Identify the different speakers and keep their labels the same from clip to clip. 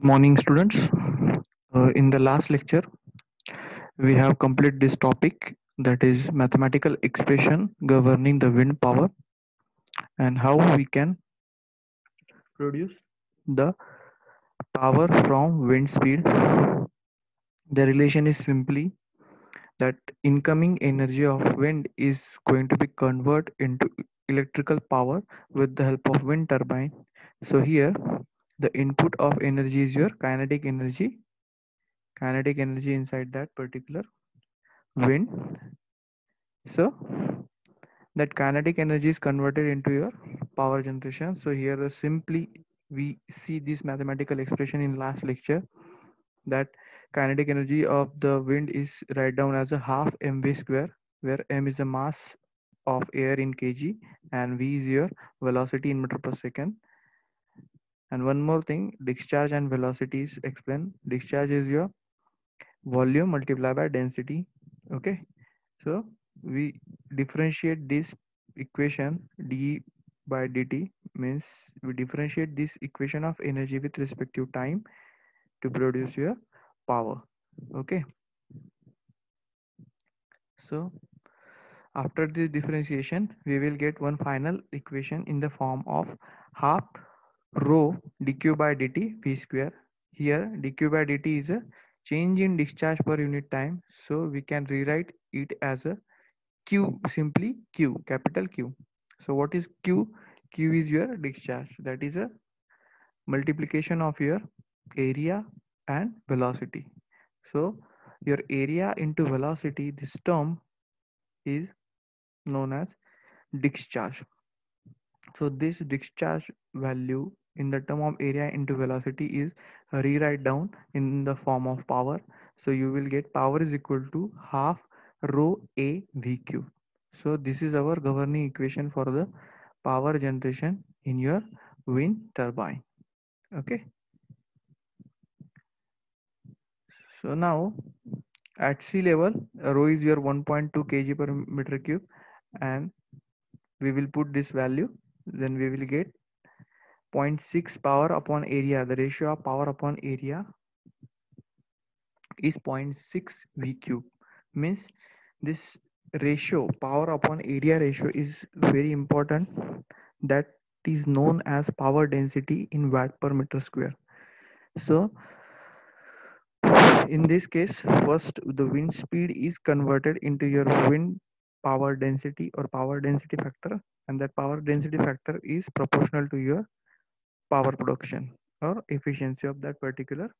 Speaker 1: Morning, students. In the last lecture, we have completed this topic, that is mathematical expression governing the wind power and how we can produce the power from wind speed. The relation is simply that incoming energy of wind is going to be converted into electrical power with the help of wind turbine. So here, the input of energy is your kinetic energy inside that particular wind. So that kinetic energy is converted into your power generation. So here the simply we see this mathematical expression in last lecture, that kinetic energy of the wind is write down as a half mv square, where m is the mass of air in kg and v is your velocity in meter per second. And one more thing, discharge and velocity is explained. Discharge is your volume multiplied by density. Okay, so we differentiate this equation d by dt, means we differentiate this equation of energy with respect to time to produce your power. Okay, so after this differentiation we will get one final equation in the form of half rho dq by dt v square. Here dq by dt is a change in discharge per unit time, so we can rewrite it as a Q, simply Q, capital Q. So what is Q? Q is your discharge. That is a multiplication of your area and velocity. So your area into velocity, this term is known as discharge. So this discharge value in the term of area into velocity is rewrite down in the form of power. So you will get power is equal to half rho a v cube. So this is our governing equation for the power generation in your wind turbine. Okay. So now at sea level, rho is your 1.2 kg per meter cube, and we will put this value. Then we will get 0.6 power upon area. The ratio of power upon area is 0.6 v cube. Means this ratio, power upon area ratio, is very important. That is known as power density in watt per meter square. So in this case, first the wind speed is converted into your wind power density or power density factor, and that power density factor is proportional to your power production or efficiency of that particular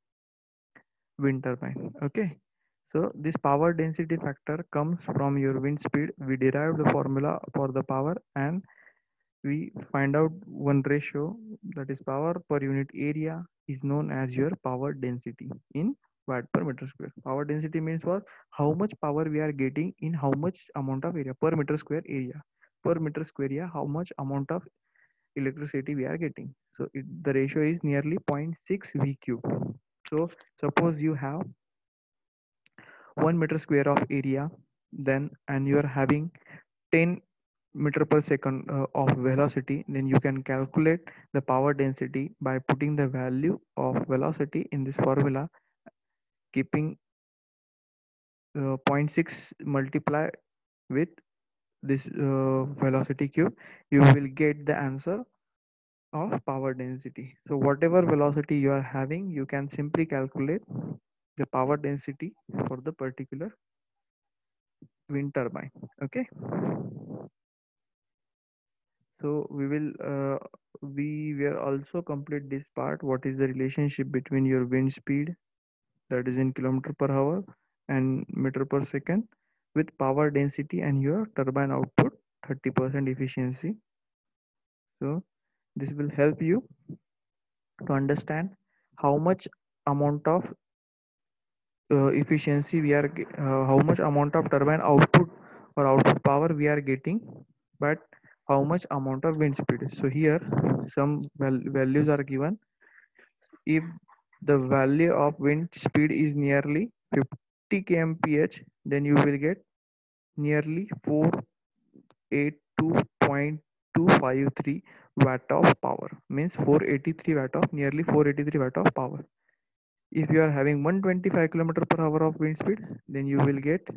Speaker 1: wind turbine. Okay, so this power density factor comes from your wind speed. We derive the formula for the power, and we find out one ratio, that is power per unit area is known as your power density in watt per meter square. Power density means what? How much power we are getting in how much amount of area per meter square area. Per meter square area, how much amount of electricity we are getting. So the ratio is nearly 0.6 v cube. So suppose you have 1 meter square of area, then and you are having 10 meter per second of velocity, then you can calculate the power density by putting the value of velocity in this formula, keeping 0.6 multiply with this velocity cube, you will get the answer of power density. So whatever velocity you are having, you can simply calculate the power density for the particular wind turbine. Okay, so we will also complete this part. What is the relationship between your wind speed, that is in kilometer per hour and meter per second, with power density and your turbine output 30% efficiency. So this will help you to understand how much amount of efficiency we are how much amount of turbine output or output power we are getting, but how much amount of wind speed. So here some values are given. If the value of wind speed is nearly 50 kmph, then you will get nearly 482.253 watt of power, means 483 watt of nearly 483 watt of power. If you are having 125 km per hour of wind speed, then you will get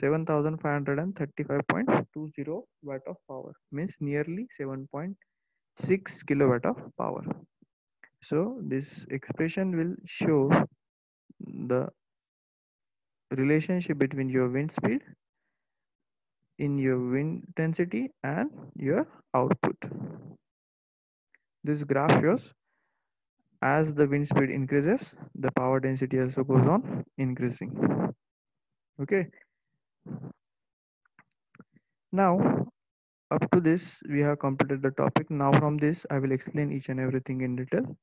Speaker 1: 7535.20 watt of power, means nearly 7.6 kilowatt of power. So this expression will show the relationship between your wind speed in your wind density and your output. This graph shows as the wind speed increases, the power density also goes on increasing. Okay. Now, up to this, we have completed the topic. Now from this, I will explain each and everything in detail.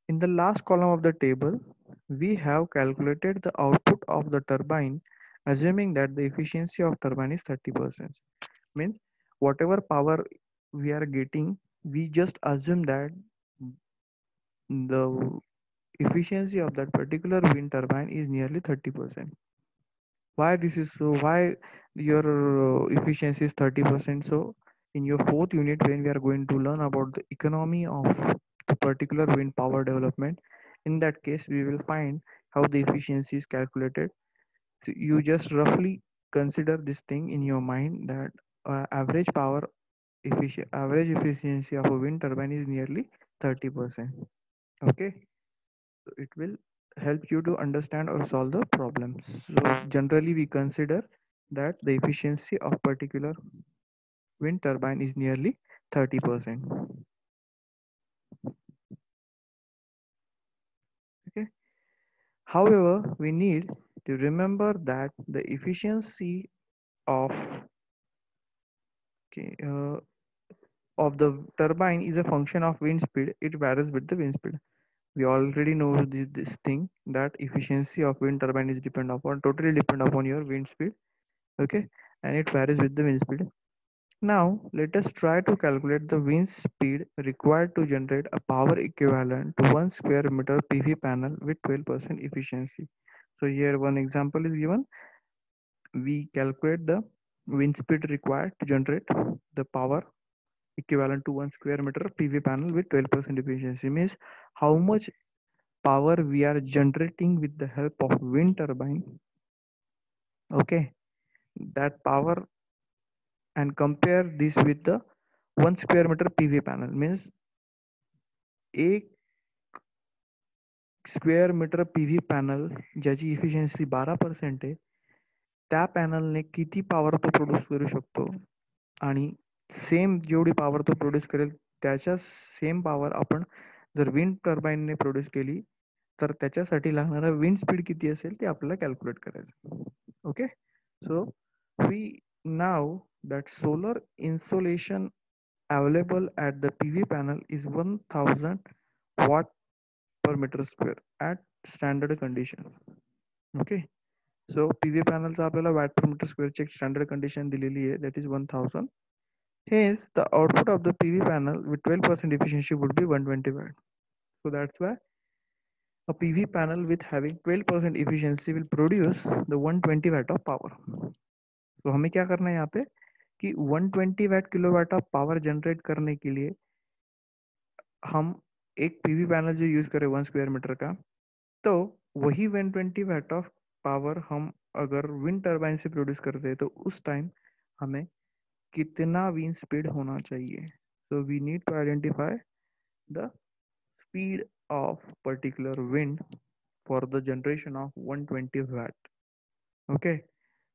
Speaker 1: In the last column of the table, we have calculated the output of the turbine, assuming that the efficiency of turbine is 30%. Means whatever power we are getting, we just assume that the efficiency of that particular wind turbine is nearly 30%. Why this is so? Why your efficiency is 30%? So in your fourth unit, when we are going to learn about the economy of the particular wind power development, in that case we will find how the efficiency is calculated. So you just roughly consider this thing in your mind that average efficiency of a wind turbine is nearly 30%. Okay, so it will help you to understand or solve the problems. So generally we consider that the efficiency of particular wind turbine is nearly 30%. Okay. However, we need to remember that the efficiency of okay, of the turbine is a function of wind speed. It varies with the wind speed. We already know this thing that efficiency of wind turbine is totally depend upon your wind speed. Okay, and it varies with the wind speed. Now, let us try to calculate the wind speed required to generate a power equivalent to 1 square meter PV panel with 12% efficiency. So here one example is given. We calculate the wind speed required to generate the power equivalent to 1 square meter PV panel with 12% efficiency. Means how much power we are generating with the help of wind turbine. Okay, that power, and compare this with the 1 square meter PV panel. Means 1 square metre PV panel ज्याची efficiency 12% आहे, त्या पॅनलने किती power तो produce करू शकतो, आणि same जेवढी power तो प्रोड्यूस करेल त्याच्या सेम पॉवर आपण जर विंड टर्बाईनने प्रोड्यूस केली तर त्याच्यासाठी लागणारा विंड स्पीड किती असेल ते आपल्याला कॅल्क्युलेट करायचं. Okay, so we know that solar insolation available at the PV panel is 1000 watt per meter square at standard conditions. Okay, so PV panels आपल्याला watt per meter square ची standard condition दिलेली आहे, that is 1000. Hence the output of the PV panel with 12% efficiency would be 120 watt. So that's why a PV panel with having 12% efficiency will produce the 120 watt of power. तो हमें क्या करना है यहाँ पे कि 120 watt kilowatt of power generate करने के लिए हम एक पीवी पैनल जो यूज करें 1 स्क्वायर मीटर का, तो वही 120 वैट ऑफ पावर हम अगर विंड टर्बाइन से प्रोड्यूस करते हैं तो उस टाइम हमें कितना विंड स्पीड होना चाहिए. So we need to identify the speed of particular wind for the generation of 120 watt. Okay,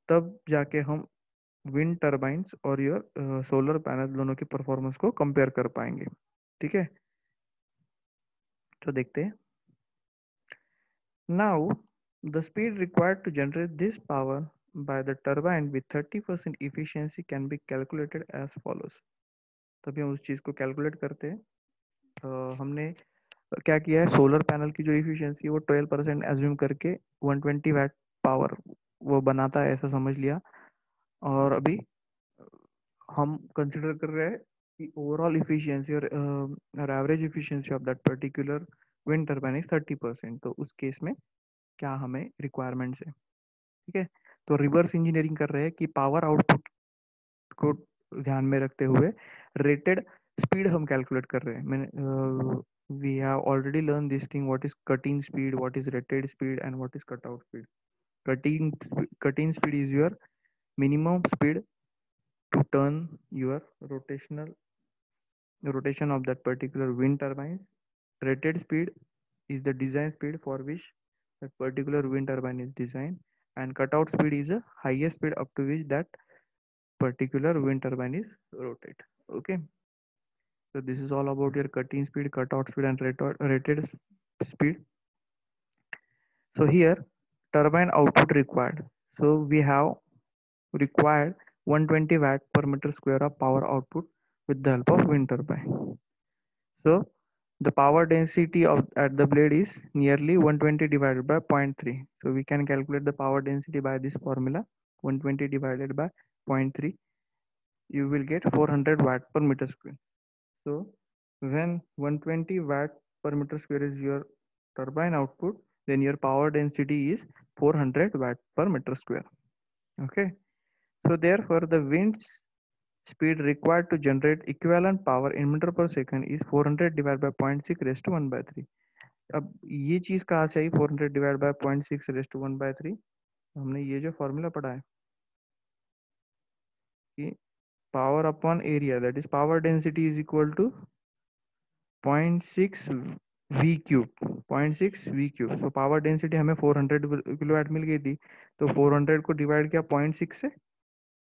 Speaker 1: तब जाके हम विंड टर्बाइंस और योर सोलर पैनल दोनों की परफॉर्मेंस को कंपेयर कर पाएंगे. ठीक है, तो देखते हैं. Now the speed required to generate this power by the turbine with 30% efficiency can be calculated as follows. तभी हम उस चीज को कैलकुलेट करते हैं. हमने क्या किया है, सोलर पैनल की जो इफिशियंसी वो 12% एज्यूम करके 120 वैट पावर वो बनाता है ऐसा समझ लिया, और अभी हम कंसिडर कर रहे हैं कि ओवरऑल इफिशियंसी और average efficiency of that particular wind turbine is 30%. तो उस केस में क्या हमें रिक्वायरमेंट्स है. ठीक है, तो रिवर्स इंजीनियरिंग कर रहे हैं कि पावर आउटपुट को ध्यान में रखते हुए रेटेड स्पीड हम कैलकुलेट कर रहे हैं. मैंने We have already learned this thing, what is cutting speed, what is rated speed, and what is cutout speed. Cutting speed is your minimum speed to turn your rotation of that particular wind turbine. Rated speed is the design speed for which that particular wind turbine is designed, and cutout speed is the highest speed up to which that particular wind turbine is rotate. Okay, so this is all about your cutting speed, cutout speed, and rated speed. So here, turbine output required. So we have required 120 watt per meter square of power output with the help of wind turbine. So the power density of at the blade is nearly 120 divided by zero point 0.3. So we can calculate the power density by this formula. 120 divided by zero point 0.3, you will get 400 watt per meter square. So when 120 watt per meter square is your turbine output, then your power density is 400 watt per meter square. Okay. So therefore the wind's speed required to generate equivalent power in meter per second is 400 divided by 0.6 raised to 1 by 3. अब ये चीज कहाँ से आई 400 divide by 0.6 raised to 1 by 3? हमने ये जो formula पढ़ा है कि power upon area that is power density is equal to 0.6 v cube 0.6 v cube. So power density हमें 400 किलोवाट मिल गई थी, तो 400 को डिवाइड किया 0.6 से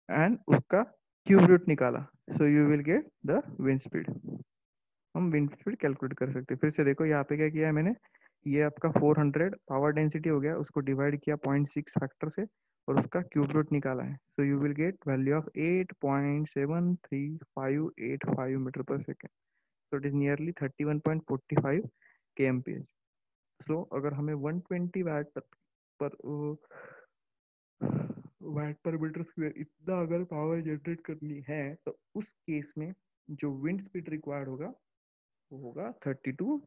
Speaker 1: एंड उसका क्यूब रूट निकाला. सो you will get the wind speed. हम विंड स्पीड कैलकुलेट कर सकते हैं. फिर से देखो यहाँ पे क्या किया है मैंने, ये आपका 400 पावर डेंसिटी हो गया, उसको डिवाइड किया 0.6 फैक्टर से और उसका क्यूब रूट निकाला है. So you will get value of 8.73585 metre per second. So it is nearly 31.45 kmph. So अगर हमें 120 वाट पर मीटर स्क्वायर इतना अगर पावर जनरेट करनी है, तो उस केस में जो विंड स्पीड रिक्वायर्ड होगा वो होगा 32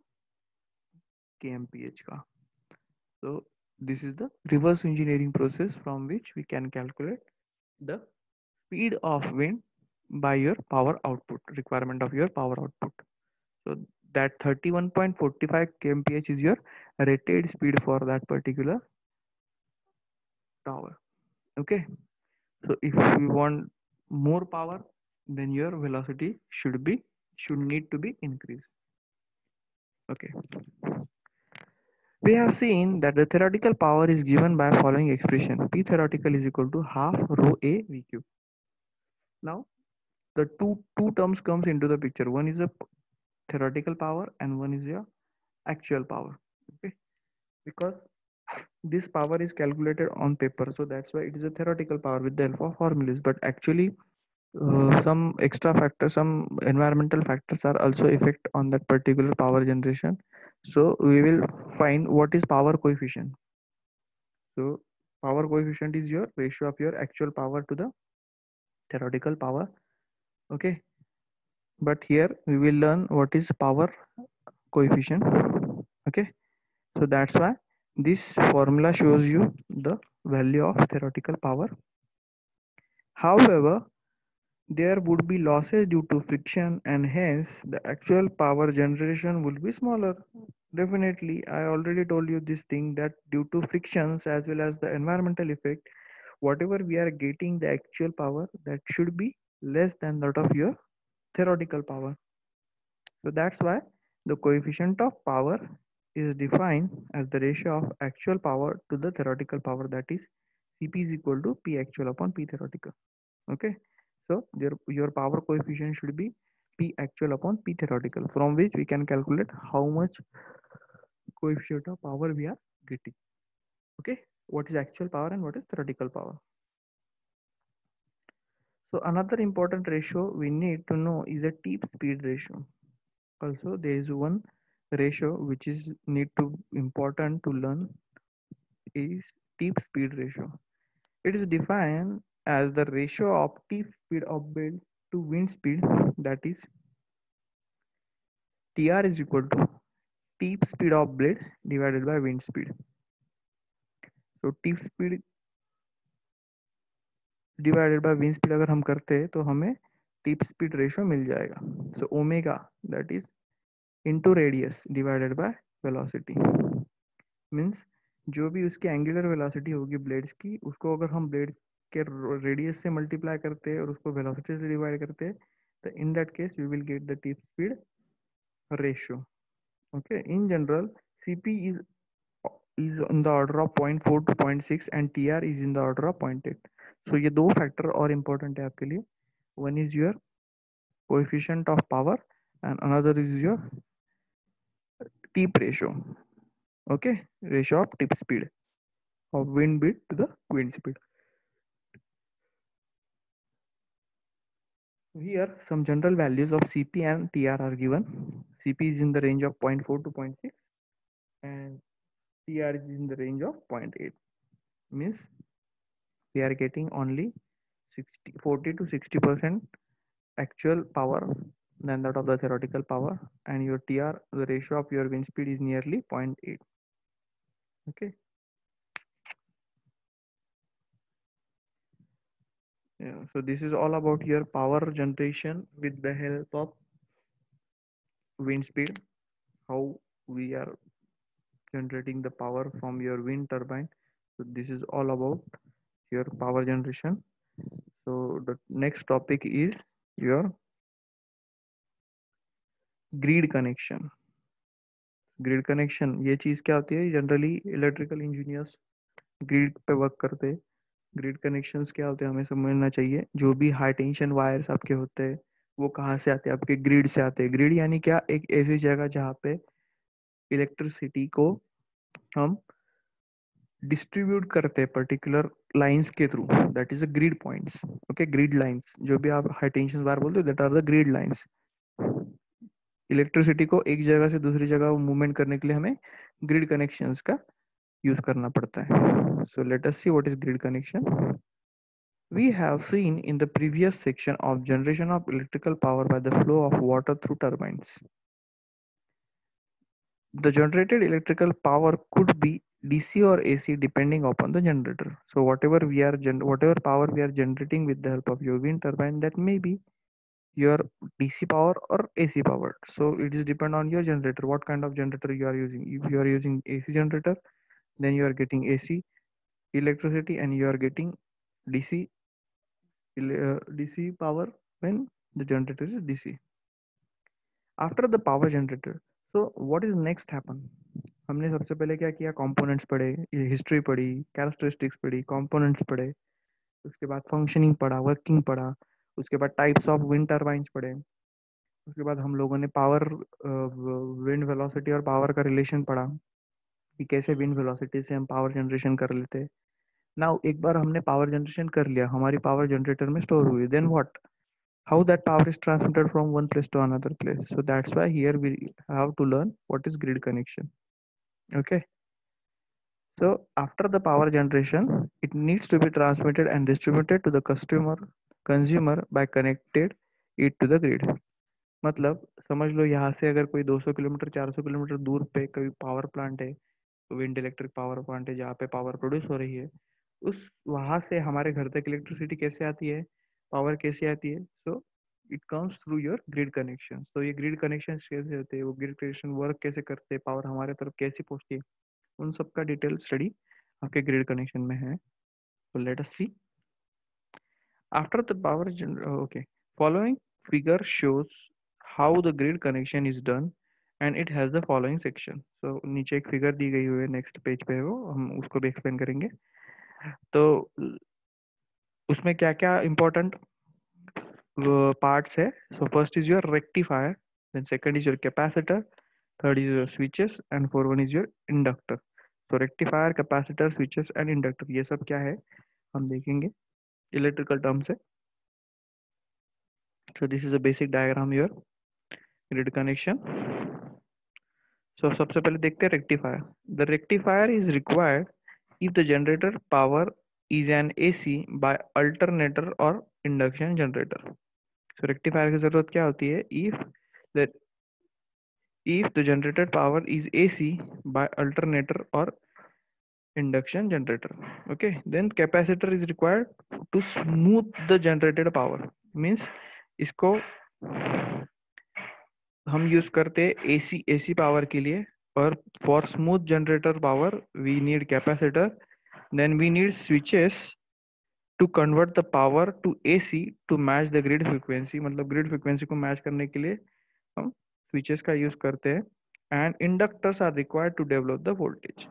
Speaker 1: kmph का. So this is the reverse engineering process from which we can calculate the speed of wind by your power output, requirement of your power output. So that 31.45 kmph is your rated speed for that particular tower. Okay, so if you want more power, then your velocity should need to be increased. Okay, we have seen that the theoretical power is given by following expression: P theoretical is equal to half rho A V cube. Now the two terms comes into the picture. One is a theoretical power and one is your actual power. Okay, because this power is calculated on paper, so that's why it is a theoretical power with the help of formulas. But actually, some extra factors, some environmental factors are also effect on that particular power generation. So we will find what is power coefficient. So power coefficient is your ratio of your actual power to the theoretical power. Okay, but here we will learn what is power coefficient. Okay, so that's why this formula shows you the value of theoretical power. However, there would be losses due to friction and hence the actual power generation will be smaller. Definitely, I already told you this thing that due to frictions as well as the environmental effect, whatever we are getting the actual power, that should be less than that of your theoretical power. So that's why the coefficient of power is defined as the ratio of actual power to the theoretical power, that is Cp is equal to P actual upon P theoretical. Okay, so your power coefficient should be P actual upon P theoretical, from which we can calculate how much coefficient of power we are getting. Okay, what is actual power and what is theoretical power. So another important ratio we need to know is a tip speed ratio. Also there is one ratio which is need to important to learn is tip speed ratio. It is defined as the ratio of tip speed of blade to wind speed, that is TR is equal to tip speed of blade divided by wind speed. So tip speed divided by wind speed अगर हम करते हैं तो हमें tip speed ratio मिल जाएगा. So omega that is into radius divided by velocity. Means जो भी उसकी एंगुलर वेलोसिटी होगी ब्लेड्स की, उसको अगर हम ब्लेड के रेडियस से मल्टीप्लाई करते हैं और उसको वेलोसिटी से डिवाइड करते हैं, तो in that case we will get the tip speed ratio. Okay, in general, CP is in the order of 0.4 to 0.6 and TR is in the order of 0.8. So ये दो फैक्टर और important है आपके लिए. One is your coefficient of power and another is your tip ratio. Okay, ratio of tip speed of wind speed to the wind speed. Here some general values of CP and TR are given. CP is in the range of 0.4 to 0.6 and TR is in the range of 0.8. Means we are getting only 40 to 60% actual power than that of the theoretical power, and your TR, the ratio of your wind speed is nearly 0.8. Okay. Yeah, so this is all about your power generation with the help of wind speed, how we are generating the power from your wind turbine. So this is all about your power generation. So the next topic is your grid connection. Grid connection ये चीज क्या होती है? Generally electrical engineers grid पे work करते हैं. Grid connections क्या होते हैं हमें समझना चाहिए. जो भी हाई टेंशन वायर्स आपके होते हैं वो कहाँ से आते हैं? आपके ग्रिड से आते हैं. ग्रिड यानी क्या? एक ऐसी जगह जहाँ पे इलेक्ट्रिसिटी को हम डिस्ट्रीब्यूट करते हैं पर्टिकुलर लाइंस के through. That is a grid points. Okay, grid lines जो भी आप हाई टेंशन वायर बोलते हो, that are the grid lines. Electricity को एक जगह से दूसरी जगह मूवमेंट करने के लिए हमें ग्रिड कनेक्शंस का यूज करना पड़ता है. So let us see what is grid connection. We have seen in the previous section of generation of electrical power by the flow of water through turbines. The generated electrical power could be DC or AC depending upon the generator. So whatever power we are generating with the help of your wind turbine, that may be your DC power or AC power. So it is depend on your generator, what kind of generator you are using. If you are using AC generator, then you are getting AC electricity and you are getting DC DC power when the generator is DC. After the power generator, so what is next happen? हमने सबसे पहले क्या किया? Components पढ़े, history पढ़ी, characteristics पढ़ी, components पढ़े, उसके बाद फंक्शनिंग पढ़ा, वर्किंग पढ़ा, उसके बाद टाइप्स ऑफ विंड टर्बाइंस पढ़े, उसके बाद हम लोगों ने पावर विंड वेलोसिटी और पावर का रिलेशन पढ़ा कि कैसे विंड वेलोसिटी से हम पावर जनरेशन कर लेते हैं. नाउ एक बार हमने पावर जनरेशन कर लिया, हमारी पावर जनरेटर में स्टोर हुई, then what? How that power is transmitted from one place to another place. So that's why here we have to learn what is grid connection. Okay. So after the power generation, it needs to be transmitted and distributed to the consumer by connected it to the grid. मतलब समझ लो यहाँ से अगर कोई 200 kilometre 400 kilometre दूर पे कोई power plant है, विंड इलेक्ट्रिक पावर प्लांट है जहाँ पे पावर प्रोड्यूस हो रही है, उस वहां से हमारे घर तक इलेक्ट्रिसिटी कैसे आती है, पावर कैसे आती है? So it comes through your grid connection. तो ये ग्रिड कनेक्शन कैसे होते हैं, वो ग्रिड कनेक्शन वर्क कैसे करते हैं, पावर हमारे तरफ कैसे पहुंचती है, उन सब का डिटेल स्टडी आपके ग्रिड कनेक्शन में है. तो let us see. After the power okay, following figure shows how the grid connection is done and it has the following section. So नीचे एक फिगर दी गई हुई है, नेक्स्ट पेज पे है वो, हम उसको भी एक्सप्लेन करेंगे. तो उसमें क्या क्या इंपॉर्टेंट parts है? So first is your rectifier, then second is your capacitor, third is your switches and fourth one is your inductor. So rectifier, capacitor, switches and inductor ये सब क्या है हम देखेंगे इलेक्ट्रिकल टर्म से. So this is a basic diagram here, grid connection. So सबसे पहले देखते हैं rectifier. The rectifier is required if the generator power is an AC by alternator or induction generator. So rectifier की जरूरत क्या होती है? The if the generated power is AC by alternator or induction generator. Okay, then capacitor is required to smooth the generated power. Means इसको हम use करते हैं AC power के लिए, और for smooth generator power we need capacitor, then we need switches to convert the power to AC to match the grid frequency, मतलब grid frequency को match करने के लिए हम स्विचेस का यूज करते हैं। And inductors are required to develop the voltage,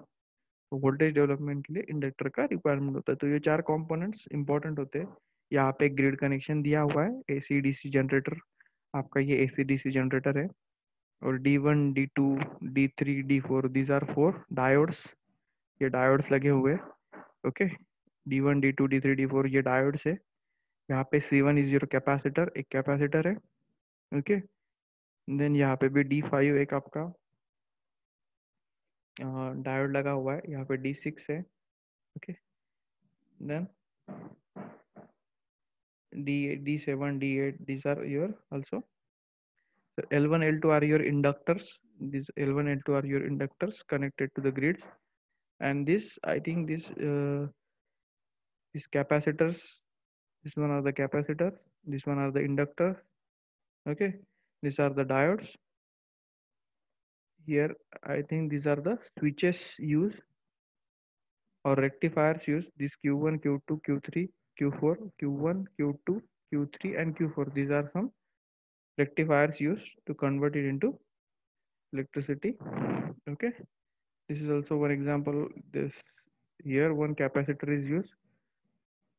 Speaker 1: voltage development के लिए इंडक्टर का रिक्वायरमेंट होता है। तो ये चार कंपोनेंट्स इंपॉर्टेंट होते हैं। यहाँ पे ग्रिड कनेक्शन दिया हुआ है, एसी डीसी जनरेटर, आपका ये एसी डीसी जनरेटर है। और D1 D2 D3 D4 these are four diodes, ये डायोड्स लगे हुए। Okay, D1 D2 D3 D4 ये डायोड्स है। यहाँ पे C1 इज योर कैपेसिटर, एक कैपेसिटर है। ओके, देन यहाँ पे भी D5 एक आपका डायोड लगा हुआ है। यहाँ पे D6 है। Okay, then D7 D8 these are your also. So L1 L2 are your inductors, these L1 L2 are your inductors connected to the grids. And this, I think these capacitors, this one are the capacitor, this one are the inductor. Okay, these are the diodes. Here I think these are the switches used or rectifiers used. This Q1 Q2 Q3 Q4 Q1 Q2 Q3 and Q4, these are some rectifiers used to convert it into electricity. Okay, this is also one example. This here one capacitor is used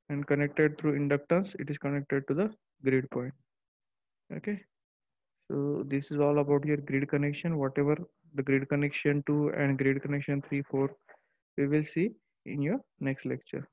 Speaker 1: and connected through inductance, it is connected to the grid point. Okay, so this is all about your grid connection, whatever the grid connection 2 and grid connection 3 4 we will see in your next lecture.